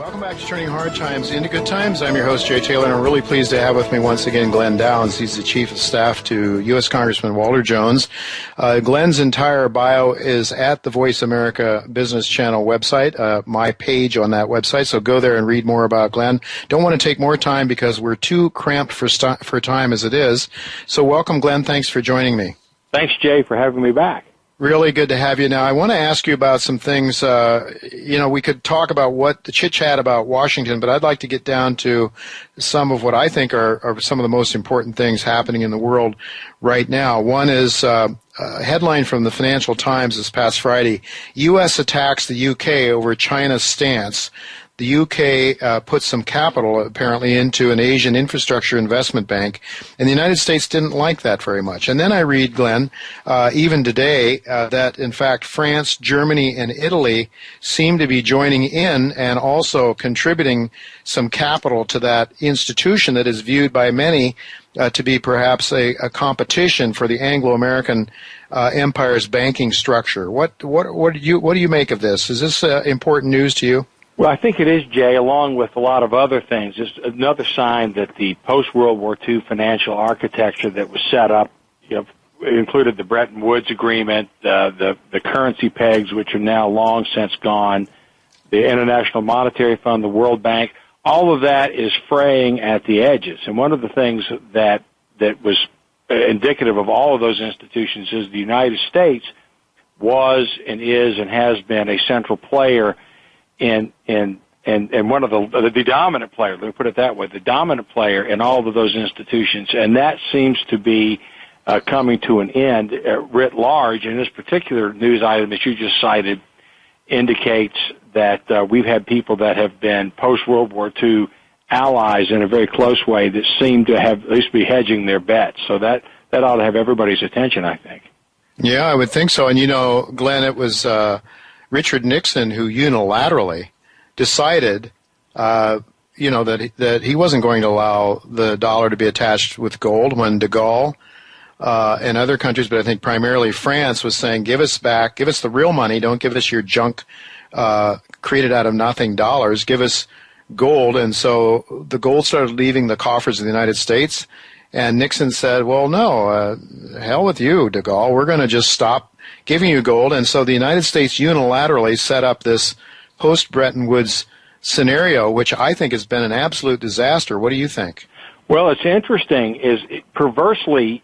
Welcome back to Turning Hard Times into Good Times. I'm your host, Jay Taylor, and I'm really pleased to have with me once again Glen Downs. He's the Chief of Staff to U.S. Congressman Walter Jones. Glen's entire bio is at the Voice America Business Channel website, my page on that website, so go there and read more about Glen. Don't want to take more time because we're too cramped for time as it is. So welcome, Glen. Thanks for joining me. Thanks, Jay, for having me back. Really good to have you. Now, I want to ask you about some things. We could talk about what the chit-chat about Washington, but I'd like to get down to some of what I think are some of the most important things happening in the world right now. One is a headline from the Financial Times this past Friday. U.S. attacks the U.K. over China's stance. The U.K. put some capital, apparently, into an Asian infrastructure investment bank, and the United States didn't like that very much. And then I read, Glen, even today, that, in fact, France, Germany, and Italy seem to be joining in and also contributing some capital to that institution that is viewed by many to be perhaps a competition for the Anglo-American empire's banking structure. What do you make of this? Is this important news to you? Well, I think it is, Jay, along with a lot of other things. It's another sign that the post-World War II financial architecture that was set up, included the Bretton Woods Agreement, the currency pegs, which are now long since gone, the International Monetary Fund, the World Bank. All of that is fraying at the edges. And one of the things that was indicative of all of those institutions is the United States was and is and has been a central player and one of the dominant player, let me put it that way, the dominant player in all of those institutions, and that seems to be coming to an end writ large. And this particular news item that you just cited indicates that we've had people that have been post-World War II allies in a very close way that seem to have at least be hedging their bets. So that ought to have everybody's attention, I think. Yeah, I would think so. And, Glenn, it was Richard Nixon who unilaterally decided, that he wasn't going to allow the dollar to be attached with gold when de Gaulle and other countries, but I think primarily France, was saying, give us the real money, don't give us your junk created out of nothing dollars, give us gold. And so the gold started leaving the coffers of the United States, and Nixon said, well, no, hell with you, de Gaulle, we're going to just stop giving you gold. And so the United States unilaterally set up this post-Bretton Woods scenario, which I think has been an absolute disaster. What do you think? Well, it's interesting perversely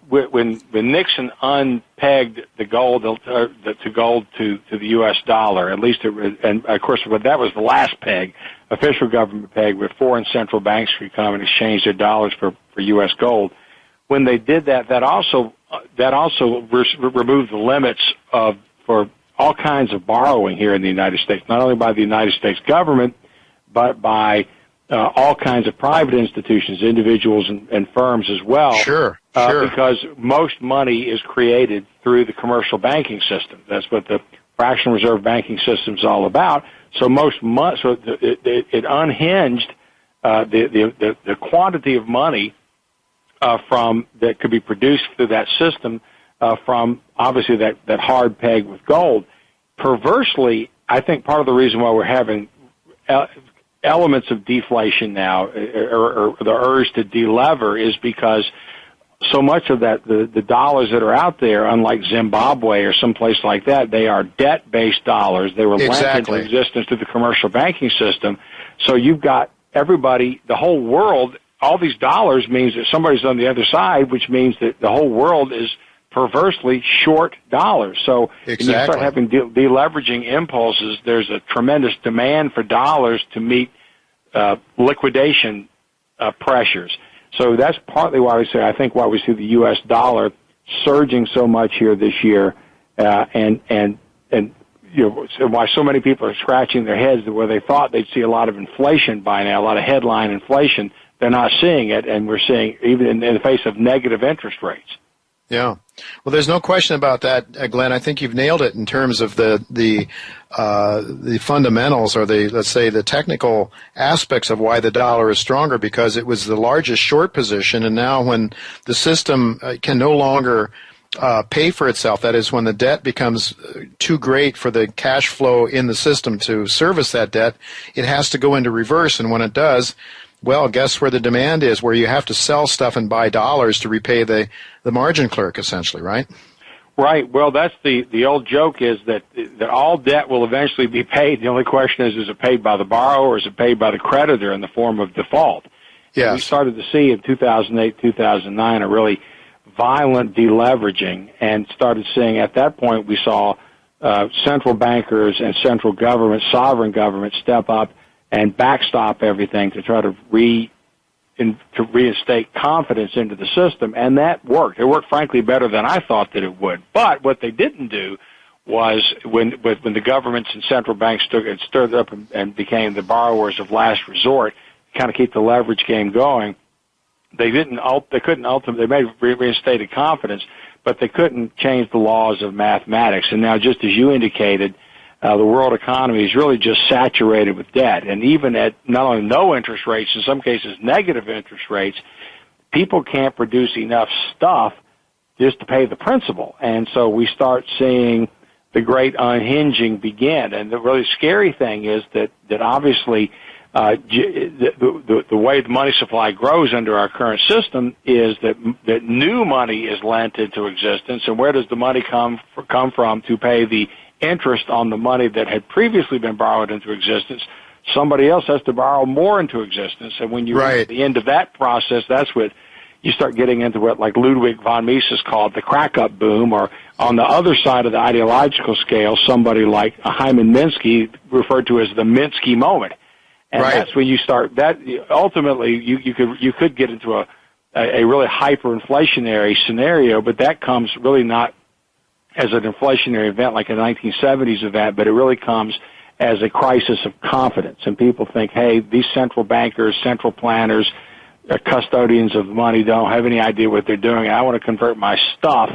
when Nixon unpegged the gold to the U.S. dollar, at least, and of course that was the last peg, official government peg, where foreign central banks could come and exchange their dollars for U.S. gold. When they did that also removed the limits for all kinds of borrowing here in the United States, not only by the United States government, but by all kinds of private institutions, individuals and firms as well. Sure. Because most money is created through the commercial banking system. That's what the fractional reserve banking system is all about. So it unhinged the quantity of money from that could be produced through that system from obviously that hard peg with gold. Perversely, I think part of the reason why we're having elements of deflation now, or the urge to delever, is because so much of that, the dollars that are out there, unlike Zimbabwe or someplace like that, they are debt-based dollars. They were lent into existence through the commercial banking system. So you've got everybody, the whole world, all these dollars means that somebody's on the other side, which means that the whole world is perversely short dollars. So when you start having deleveraging impulses, there's a tremendous demand for dollars to meet liquidation pressures. So that's partly why why we see the U.S. dollar surging so much here this year, and why so many people are scratching their heads where they thought they'd see a lot of inflation by now, a lot of headline inflation. They're not seeing it, and we're seeing even in the face of negative interest rates. Yeah. Well, there's no question about that, Glenn. I think you've nailed it in terms of the fundamentals, or let's say the technical aspects of why the dollar is stronger, because it was the largest short position, and now when the system can no longer pay for itself. That is, when the debt becomes too great for the cash flow in the system to service that debt, it has to go into reverse. And when it does, well, guess where the demand is, where you have to sell stuff and buy dollars to repay the margin clerk, essentially, right? Right. Well, that's the old joke is that all debt will eventually be paid. The only question is it paid by the borrower or is it paid by the creditor in the form of default? Yes. And we started to see in 2008, 2009 a really violent deleveraging, and started seeing at that point we saw central bankers and central government, sovereign government, step up and backstop everything to try to reinstate confidence into the system, and that worked. It worked, frankly, better than I thought that it would. But what they didn't do was when the governments and central banks stood up and became the borrowers of last resort, kind of keep the leverage game going. They couldn't ultimately, they may have reinstated confidence, but they couldn't change the laws of mathematics. And now, just as you indicated, the world economy is really just saturated with debt. And even at not only no interest rates, in some cases negative interest rates, people can't produce enough stuff just to pay the principal. And so we start seeing the great unhinging begin. And the really scary thing is that obviously the way the money supply grows under our current system is that new money is lent into existence. And where does the money come from to pay the interest on the money that had previously been borrowed into existence? Somebody else has to borrow more into existence. And when you reach the end of that process, that's what you start getting into, what like Ludwig von Mises called the crack-up boom, or on the other side of the ideological scale, somebody like Hyman Minsky referred to as the Minsky moment. And that's when you start that. Ultimately, you could get into a really hyperinflationary scenario, but that comes really not as an inflationary event like a 1970s event, but it really comes as a crisis of confidence. And people think, hey, these central bankers, central planners, custodians of money don't have any idea what they're doing. I want to convert my stuff,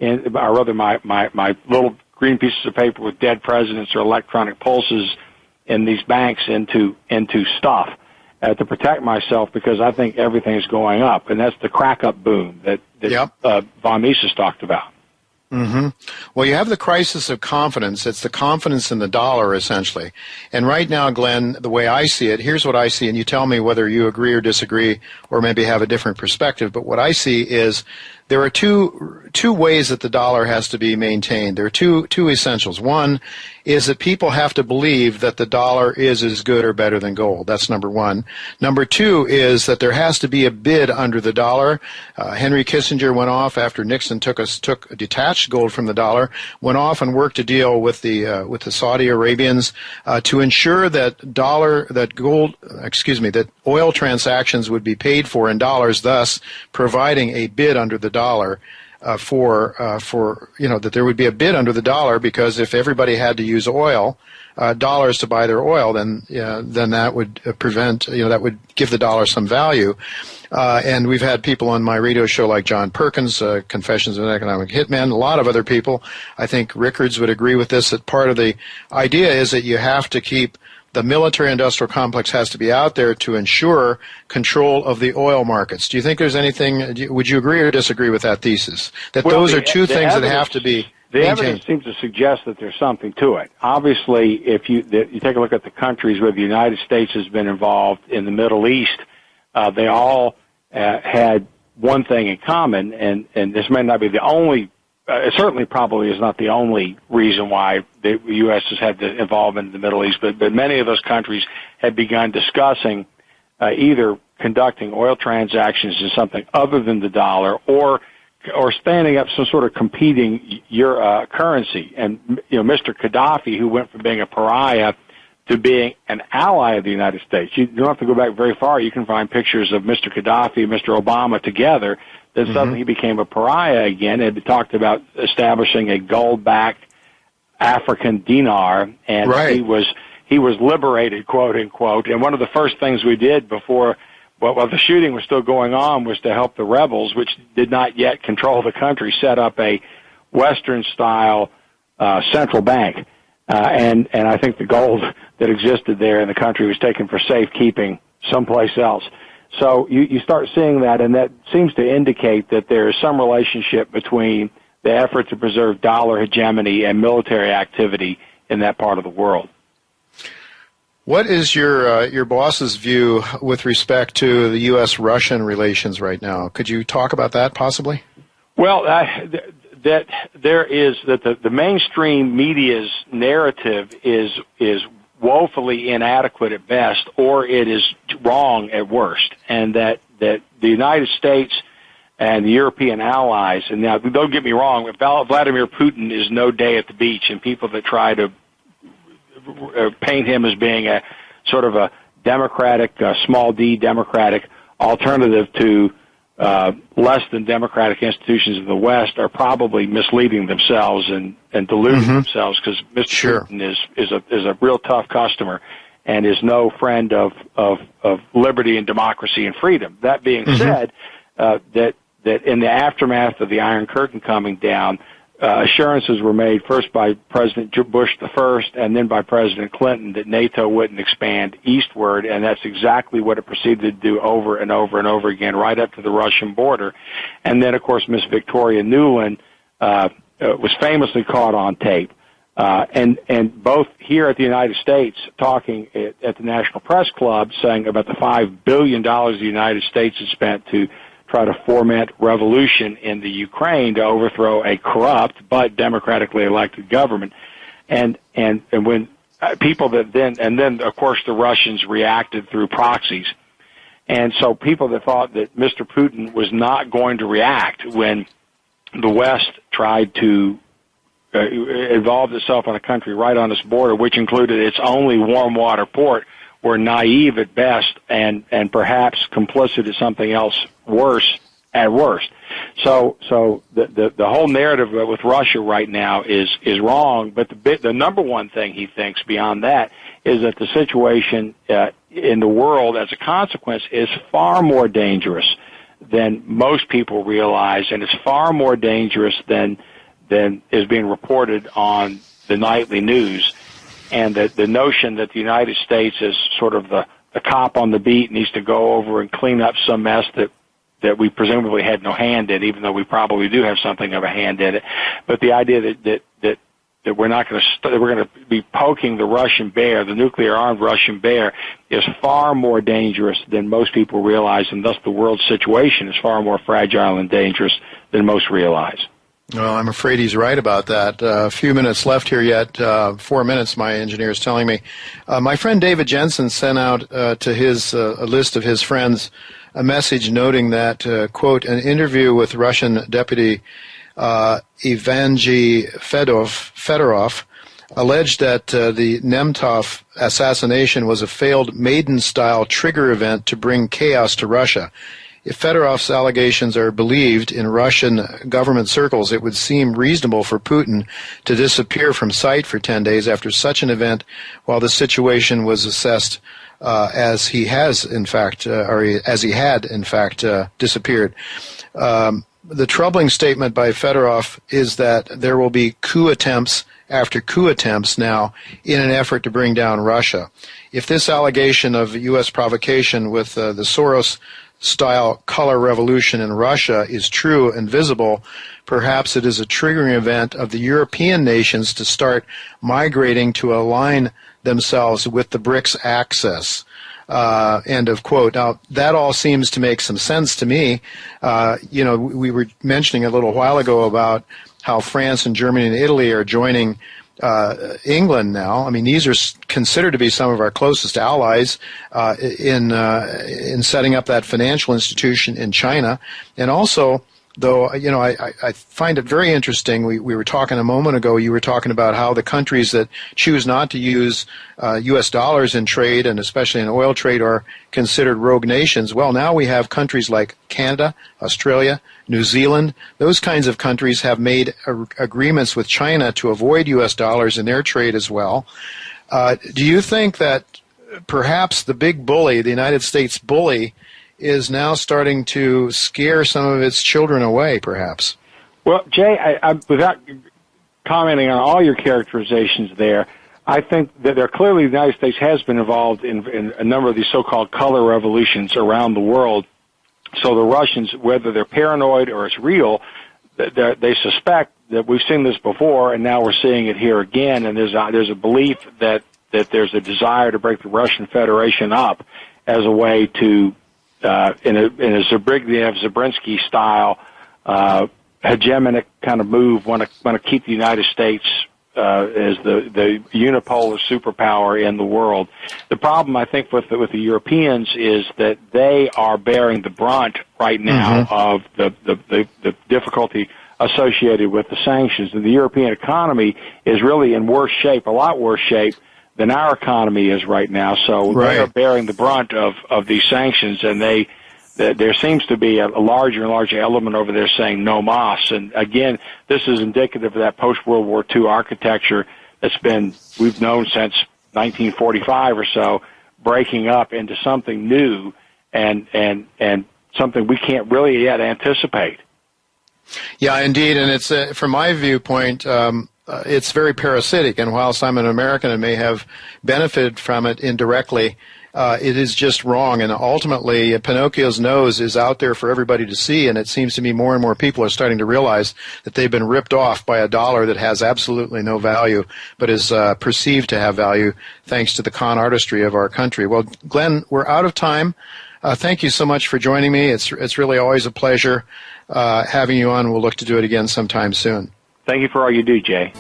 or rather my little green pieces of paper with dead presidents or electronic pulses in these banks into stuff to protect myself, because I think everything's going up. And that's the crack-up boom that von Mises talked about. Mm-hmm. Well, you have the crisis of confidence. It's the confidence in the dollar, essentially. And right now, Glenn, the way I see it, here's what I see, and you tell me whether you agree or disagree or maybe have a different perspective. But what I see is there are two ways that the dollar has to be maintained. There are two essentials. One is that people have to believe that the dollar is as good or better than gold. That's number one. Number two is that there has to be a bid under the dollar. Henry Kissinger went off after Nixon detached gold from the dollar, went off and worked a deal with the Saudi Arabians to ensure that oil transactions would be paid for in dollars, thus providing a bid under the dollar. That there would be a bid under the dollar, because if everybody had to use dollars to buy their oil, then that would that would give the dollar some value. And we've had people on my radio show like John Perkins, Confessions of an Economic Hitman, a lot of other people. I think Rickards would agree with this, that part of the idea is that you have to keep the military-industrial complex has to be out there to ensure control of the oil markets. Do you think there's anything, would you agree or disagree with that thesis? That those are two things that have to be maintained? The evidence seems to suggest that there's something to it. Obviously, if you take a look at the countries where the United States has been involved in the Middle East, they all had one thing in common, and this may not be the only, it certainly probably is not the only reason why the U.S. has had the involvement in the Middle East, but many of those countries had begun discussing either conducting oil transactions in something other than the dollar, or standing up some sort of competing currency. And Mr. Gaddafi, who went from being a pariah to being an ally of the United States. You don't have to go back very far. You can find pictures of Mr. Gaddafi and Mr. Obama together. Then suddenly he became a pariah again, and talked about establishing a gold-backed African dinar, and he was liberated, quote unquote. And one of the first things we did before, while the shooting was still going on, was to help the rebels, which did not yet control the country, set up a Western-style central bank. And I think the gold that existed there in the country was taken for safekeeping someplace else. So you start seeing that, and that seems to indicate that there is some relationship between the effort to preserve dollar hegemony and military activity in that part of the world. What is your boss's view with respect to the U.S.-Russian relations right now? Could you talk about that possibly? Well, that there is that the mainstream media's narrative is woefully inadequate at best, or it is wrong at worst, and that the United States and the European allies, and now don't get me wrong, Vladimir Putin is no day at the beach, and people that try to paint him as being a sort of a democratic, small d democratic alternative to less than democratic institutions of the West are probably misleading themselves and deluding themselves, because Mr. Putin is a real tough customer and is no friend of liberty and democracy and freedom. That being said, that in the aftermath of the Iron Curtain coming down, assurances were made first by President Bush the first and then by President Clinton that NATO wouldn't expand eastward, and that's exactly what it proceeded to do over and over and over again, right up to the Russian border. And then, of course, Miss Victoria Nuland was famously caught on tape. And both here at the United States, talking at the National Press Club, saying about the $5 billion the United States has spent to try to foment revolution in the Ukraine to overthrow a corrupt but democratically elected government, and when people that then of course the Russians reacted through proxies, and so people that thought that Mr. Putin was not going to react when the West tried to involve itself in a country right on its border, which included its only warm water port, were naive at best and perhaps complicit in something else worse at worst. So the whole narrative with Russia right now is wrong, but the number one thing he thinks beyond that is that the situation in the world as a consequence is far more dangerous than most people realize, and it's far more dangerous than is being reported on the nightly news. And the notion that the United States is sort of the cop on the beat, needs to go over and clean up some mess that we presumably had no hand in, even though we probably do have something of a hand in it. But the idea that we're not going to we're going to be poking the Russian bear, the nuclear armed Russian bear, is far more dangerous than most people realize, and thus the world situation is far more fragile and dangerous than most realize. Well, I'm afraid he's right about that. A few minutes left here yet. 4 minutes, my engineer is telling me. My friend David Jensen sent out to his a list of his friends a message noting that, quote, an interview with Russian Deputy Evgeny Fedorov alleged that the Nemtsov assassination was a failed Maiden-style trigger event to bring chaos to Russia. If Fedorov's allegations are believed in Russian government circles, it would seem reasonable for Putin to disappear from sight for 10 days after such an event, while the situation was assessed as he has, in fact, as he had, in fact, disappeared. The troubling statement by Fedorov is that there will be coup attempts after coup attempts now in an effort to bring down Russia. If this allegation of U.S. provocation with the Soros-style color revolution in Russia is true and visible, perhaps it is a triggering event of the European nations to start migrating to align themselves with the BRICS axis. End of quote. Now, that all seems to make some sense to me. We were mentioning a little while ago about how France and Germany and Italy are joining England now. I mean, these are considered to be some of our closest allies in setting up that financial institution in China. And also, though, I find it very interesting. We were talking a moment ago, you were talking about how the countries that choose not to use U.S. dollars in trade, and especially in oil trade, are considered rogue nations. Well, now we have countries like Canada, Australia, New Zealand. Those kinds of countries have made agreements with China to avoid U.S. dollars in their trade as well. Do you think that perhaps the big bully, the United States bully, is now starting to scare some of its children away, perhaps? Well, Jay, I without commenting on all your characterizations there, I think that clearly the United States has been involved in a number of these so-called color revolutions around the world. So the Russians, whether they're paranoid or it's real, they suspect that we've seen this before, and now we're seeing it here again. And there's a belief that there's a desire to break the Russian Federation up as a way to, in a Zbigniew-Brzezinski style, hegemonic kind of move, want to keep the United States as the unipolar superpower in the world. The problem, I think, with the Europeans is that they are bearing the brunt right now of the difficulty associated with the sanctions. And the European economy is really in worse shape, a lot worse shape than our economy is right now. So they are bearing the brunt of these sanctions, and there seems to be a larger and larger element over there saying no mas. And again, this is indicative of that post-World War II architecture we've known since 1945 or so, breaking up into something new and something we can't really yet anticipate. Yeah, indeed, and it's from my viewpoint, it's very parasitic. And whilst I'm an American and may have benefited from it indirectly, it is just wrong. And ultimately, Pinocchio's nose is out there for everybody to see. And it seems to me more and more people are starting to realize that they've been ripped off by a dollar that has absolutely no value, but is perceived to have value thanks to the con artistry of our country. Well, Glenn, we're out of time. Thank you so much for joining me. It's really always a pleasure having you on. We'll look to do it again sometime soon. Thank you for all you do, Jay.